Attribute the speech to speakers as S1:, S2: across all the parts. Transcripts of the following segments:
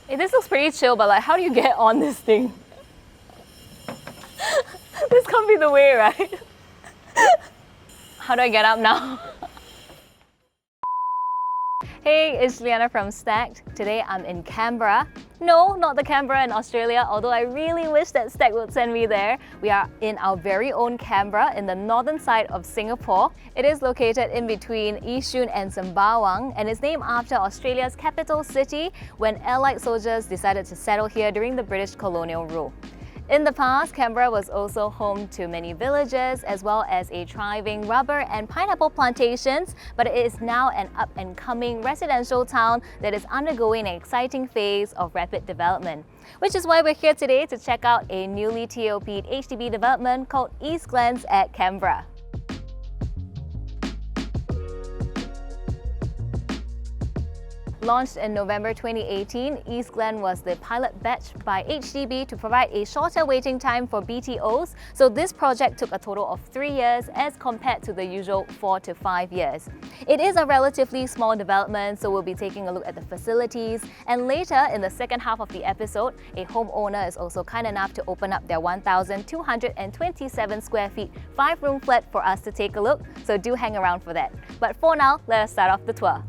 S1: Hey, this looks pretty chill, but like, how do you get on this thing? This can't be the way, right? How do I get up now? Hey, it's Liana from Stacked. Today I'm in Canberra. No, not the Canberra in Australia, although I really wish that Stacked would send me there. We are in our very own Canberra in the northern side of Singapore. It is located in between EastGlen and Sembawang, and it's named after Australia's capital city when Allied soldiers decided to settle here during the British colonial rule. In the past, Canberra was also home to many villages as well as a thriving rubber and pineapple plantations, but it is now an up-and-coming residential town that is undergoing an exciting phase of rapid development. Which is why we're here today to check out a newly TOP'd HDB development called EastGlen at Canberra. Launched in November 2018, EastGlen was the pilot batch by HDB to provide a shorter waiting time for BTOs, so this project took a total of 3 years as compared to the usual 4 to 5 years. It is a relatively small development, so we'll be taking a look at the facilities, and later in the second half of the episode, a homeowner is also kind enough to open up their 1,227 square feet 5-room flat for us to take a look, so do hang around for that. But for now, let us start off the tour.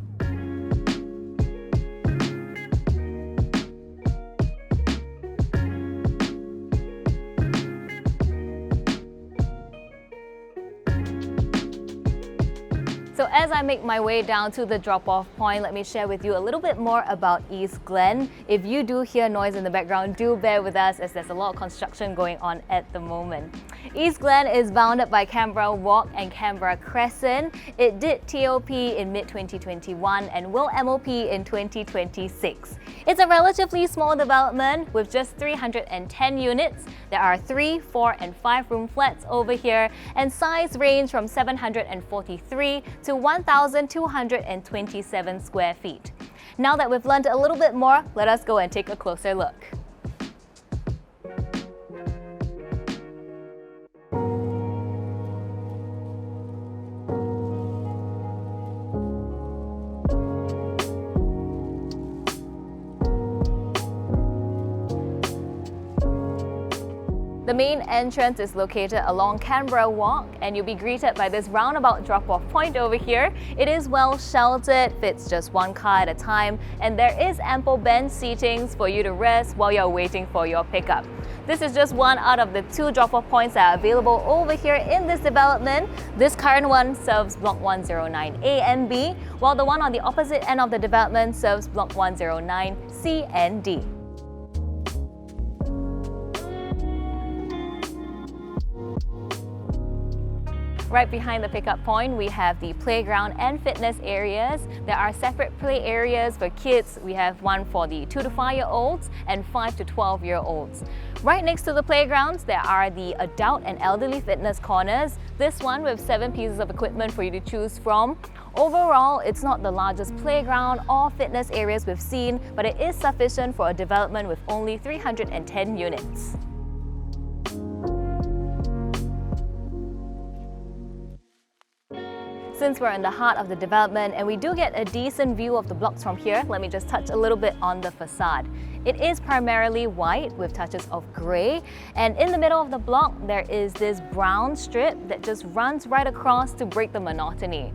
S1: So as I make my way down to the drop-off point, let me share with you a little bit more about EastGlen. If you do hear noise in the background, do bear with us as there's a lot of construction going on at the moment. EastGlen is bounded by Canberra Walk and Canberra Crescent. It did TOP in mid-2021 and will MOP in 2026. It's a relatively small development with just 310 units. There are 3, 4 and 5-room flats over here, and size range from 743 to 1,227 square feet. Now that we've learned a little bit more, let us go and take a closer look. The main entrance is located along Canberra Walk, and you'll be greeted by this roundabout drop-off point over here. It is well sheltered, fits just one car at a time, and there is ample bench seatings for you to rest while you're waiting for your pickup. This is just one out of the 2 drop-off points that are available over here in this development. This current one serves Block 109A and B, while the one on the opposite end of the development serves Block 109C and D. Right behind the pickup point, we have the playground and fitness areas. There are separate play areas for kids. We have one for the 2 to 5-year-olds and 5 to 12-year-olds. Right next to the playgrounds, there are the adult and elderly fitness corners. This one with 7 pieces of equipment for you to choose from. Overall, it's not the largest playground or fitness areas we've seen, but it is sufficient for a development with only 310 units. Since we're in the heart of the development and we do get a decent view of the blocks from here, let me just touch a little bit on the facade. It is primarily white with touches of grey, and in the middle of the block there is this brown strip that just runs right across to break the monotony.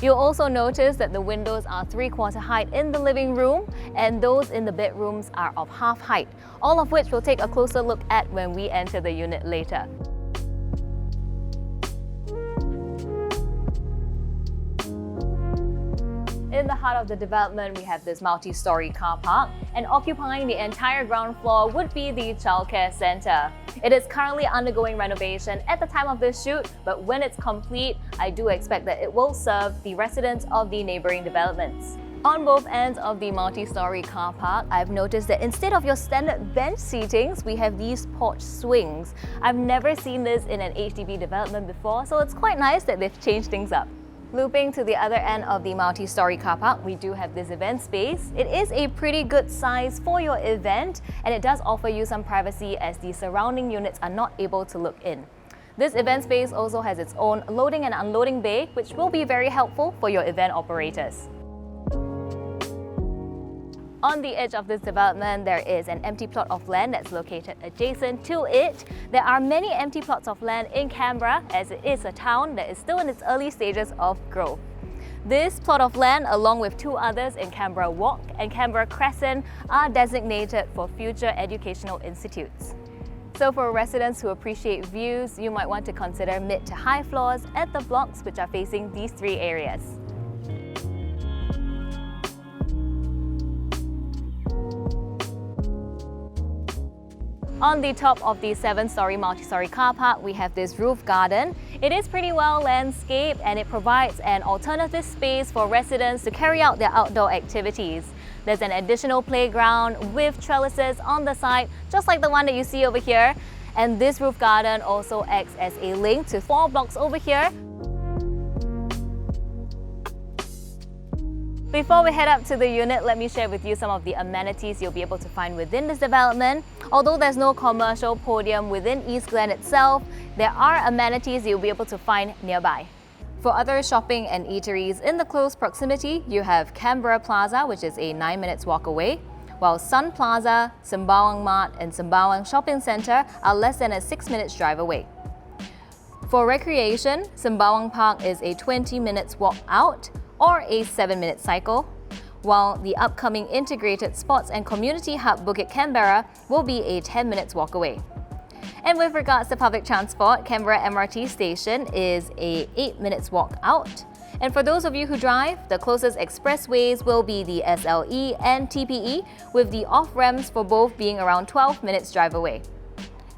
S1: You'll also notice that the windows are 3/4 height in the living room, and those in the bedrooms are of half height, all of which we'll take a closer look at when we enter the unit later. In the heart of the development, we have this multi-story car park, and occupying the entire ground floor would be the childcare centre. It is currently undergoing renovation at the time of this shoot, but when it's complete, I do expect that it will serve the residents of the neighbouring developments. On both ends of the multi-story car park, I've noticed that instead of your standard bench seatings, we have these porch swings. I've never seen this in an HDB development before, so it's quite nice that they've changed things up. Looping to the other end of the multi-story car park, we do have this event space. It is a pretty good size for your event, and it does offer you some privacy as the surrounding units are not able to look in. This event space also has its own loading and unloading bay, which will be very helpful for your event operators. On the edge of this development, there is an empty plot of land that's located adjacent to it. There are many empty plots of land in Canberra, as it is a town that is still in its early stages of growth. This plot of land, along with two others in Canberra Walk and Canberra Crescent, are designated for future educational institutes. So for residents who appreciate views, you might want to consider mid to high floors at the blocks which are facing these three areas. On the top of the 7-storey multi-storey car park, we have this roof garden. It is pretty well landscaped and it provides an alternative space for residents to carry out their outdoor activities. There's an additional playground with trellises on the side, just like the one that you see over here. And this roof garden also acts as a link to 4 blocks over here. Before we head up to the unit, let me share with you some of the amenities you'll be able to find within this development. Although there's no commercial podium within EastGlen itself, there are amenities you'll be able to find nearby. For other shopping and eateries in the close proximity, you have Canberra Plaza, which is a 9 minutes walk away, while Sun Plaza, Sembawang Mart and Sembawang Shopping Centre are less than a 6 minutes drive away. For recreation, Sembawang Park is a 20 minutes walk out or a 7-minute cycle, while the upcoming integrated sports and community hub Bukit Canberra will be a 10 minutes walk away. And with regards to public transport, Canberra MRT station is a 8 minutes walk out. And for those of you who drive, the closest expressways will be the SLE and TPE, with the off-ramps for both being around 12 minutes drive away.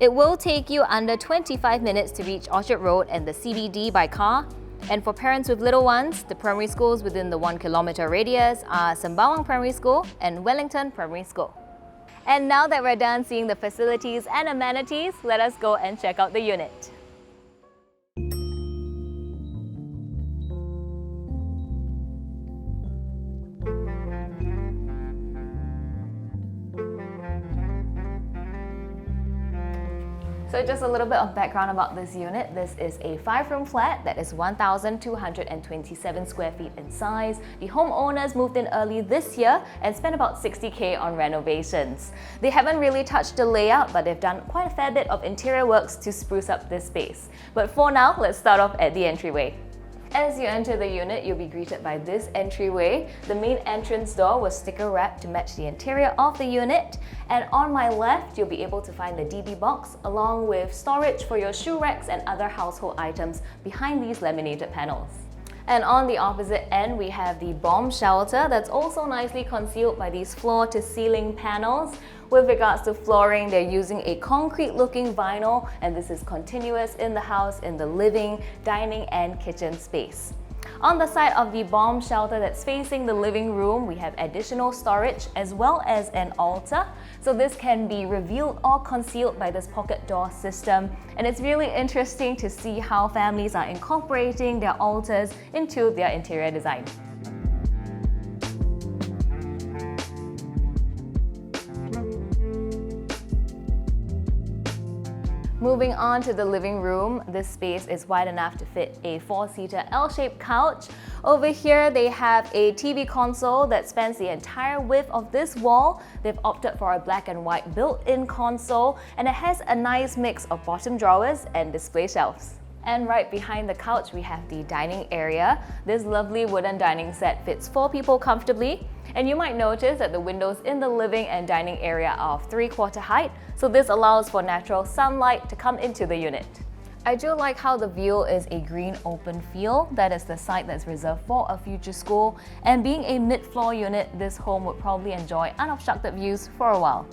S1: It will take you under 25 minutes to reach Orchard Road and the CBD by car. And for parents with little ones, the primary schools within the 1 kilometre radius are Sembawang Primary School and Wellington Primary School. And now that we're done seeing the facilities and amenities, let us go and check out the unit. So just a little bit of background about this unit. This is a 5-room flat that is 1,227 square feet in size. The homeowners moved in early this year and spent about 60k on renovations. They haven't really touched the layout, but they've done quite a fair bit of interior works to spruce up this space. But for now, let's start off at the entryway. As you enter the unit, you'll be greeted by this entryway. The main entrance door was sticker wrapped to match the interior of the unit. And on my left, you'll be able to find the DB box along with storage for your shoe racks and other household items behind these laminated panels. And on the opposite end, we have the bomb shelter that's also nicely concealed by these floor-to-ceiling panels. With regards to flooring, they're using a concrete-looking vinyl, and this is continuous in the house in the living, dining, and kitchen space. On the side of the bomb shelter that's facing the living room, we have additional storage as well as an altar. So this can be revealed or concealed by this pocket door system. And it's really interesting to see how families are incorporating their altars into their interior design. Moving on to the living room, this space is wide enough to fit a 4-seater L-shaped couch. Over here, they have a TV console that spans the entire width of this wall. They've opted for a black and white built-in console, and it has a nice mix of bottom drawers and display shelves. And right behind the couch, we have the dining area. This lovely wooden dining set fits 4 people comfortably. And you might notice that the windows in the living and dining area are of 3/4 height, so this allows for natural sunlight to come into the unit. I do like how the view is a green open field. That is the site that's reserved for a future school. And being a mid-floor unit, this home would probably enjoy unobstructed views for a while.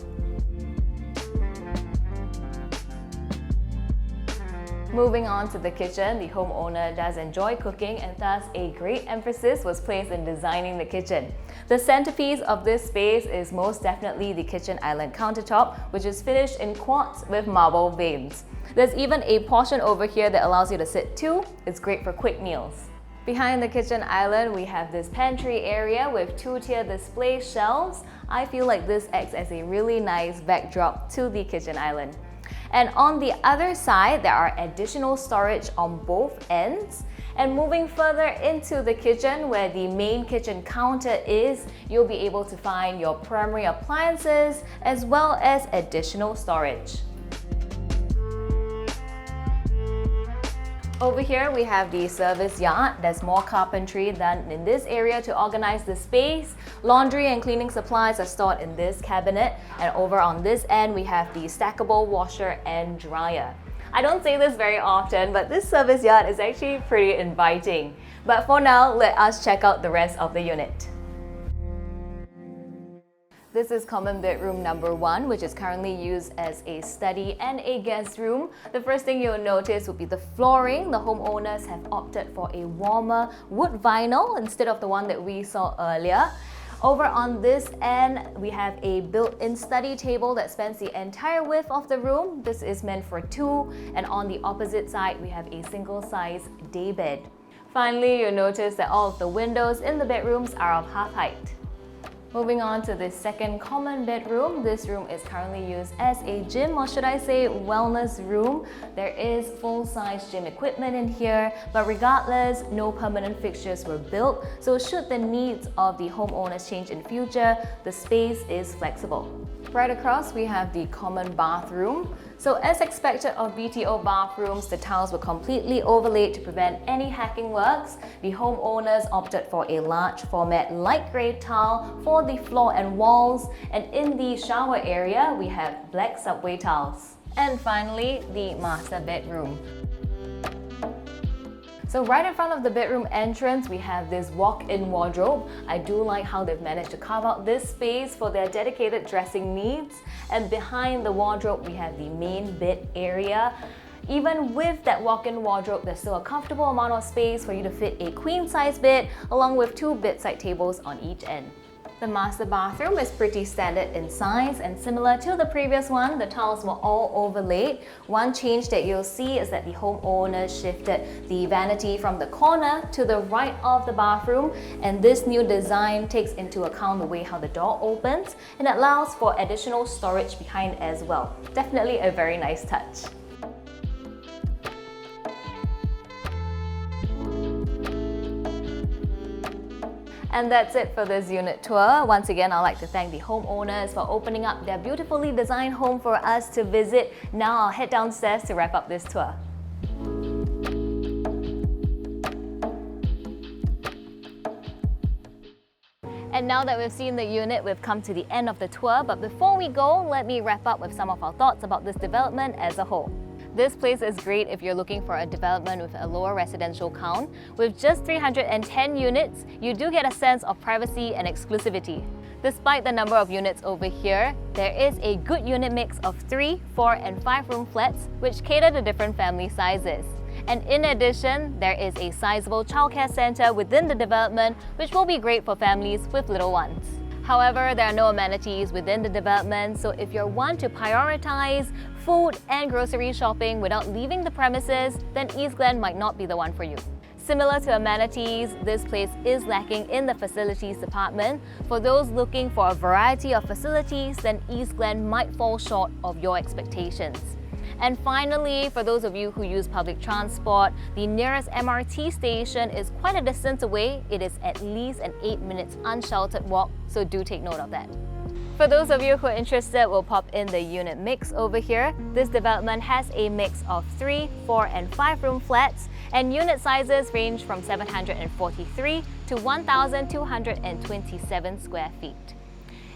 S1: Moving on to the kitchen, the homeowner does enjoy cooking, and thus a great emphasis was placed in designing the kitchen. The centerpiece of this space is most definitely the kitchen island countertop, which is finished in quartz with marble veins. There's even a portion over here that allows you to sit 2. It's great for quick meals. Behind the kitchen island, we have this pantry area with 2-tier display shelves. I feel like this acts as a really nice backdrop to the kitchen island. And on the other side, there are additional storage on both ends. And moving further into the kitchen, where the main kitchen counter is, you'll be able to find your primary appliances as well as additional storage. Over here, we have the service yard. There's more carpentry done in this area to organize the space. Laundry and cleaning supplies are stored in this cabinet. And over on this end, we have the stackable washer and dryer. I don't say this very often, but this service yard is actually pretty inviting. But for now, let us check out the rest of the unit. This is common bedroom number 1, which is currently used as a study and a guest room. The first thing you'll notice will be the flooring. The homeowners have opted for a warmer wood vinyl instead of the one that we saw earlier. Over on this end, we have a built-in study table that spans the entire width of the room. This is meant for 2, and on the opposite side, we have a single-size daybed. Finally, you'll notice that all of the windows in the bedrooms are of half height. Moving on to the second common bedroom, this room is currently used as a gym, or should I say wellness room. There is full-size gym equipment in here, but regardless, no permanent fixtures were built, so should the needs of the homeowners change in future, the space is flexible. Right across, we have the common bathroom. So as expected of BTO bathrooms, the tiles were completely overlaid to prevent any hacking works. The homeowners opted for a large format light grey tile for the floor and walls, and in the shower area, we have black subway tiles. And finally, the master bedroom. So right in front of the bedroom entrance, we have this walk-in wardrobe. I do like how they've managed to carve out this space for their dedicated dressing needs. And behind the wardrobe, we have the main bed area. Even with that walk-in wardrobe, there's still a comfortable amount of space for you to fit a queen-size bed, along with 2 bedside tables on each end. The master bathroom is pretty standard in size, and similar to the previous one, the tiles were all overlaid. One change that you'll see is that the homeowners shifted the vanity from the corner to the right of the bathroom, and this new design takes into account the way how the door opens and allows for additional storage behind as well. Definitely a very nice touch. And that's it for this unit tour. Once again, I'd like to thank the homeowners for opening up their beautifully designed home for us to visit. Now I'll head downstairs to wrap up this tour. And now that we've seen the unit, we've come to the end of the tour. But before we go, let me wrap up with some of our thoughts about this development as a whole. This place is great if you're looking for a development with a lower residential count. With just 310 units, you do get a sense of privacy and exclusivity. Despite the number of units over here, there is a good unit mix of 3, 4 and 5 room flats which cater to different family sizes. And in addition, there is a sizable childcare centre within the development which will be great for families with little ones. However, there are no amenities within the development, so if you're one to prioritize food and grocery shopping without leaving the premises, then EastGlen might not be the one for you. Similar to amenities, this place is lacking in the facilities department. For those looking for a variety of facilities, then EastGlen might fall short of your expectations. And finally, for those of you who use public transport, the nearest MRT station is quite a distance away. It is at least an 8 minutes unsheltered walk, so do take note of that. For those of you who are interested, we'll pop in the unit mix over here. This development has a mix of 3, 4 and 5 room flats, and unit sizes range from 743 to 1,227 square feet.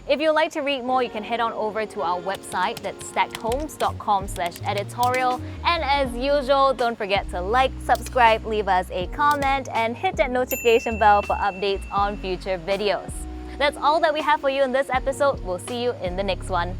S1: If you'd like to read more, you can head on over to our website, that's stackedhomes.com/editorial. And as usual, don't forget to like, subscribe, leave us a comment, and hit that notification bell for updates on future videos. That's all that we have for you in this episode. We'll see you in the next one.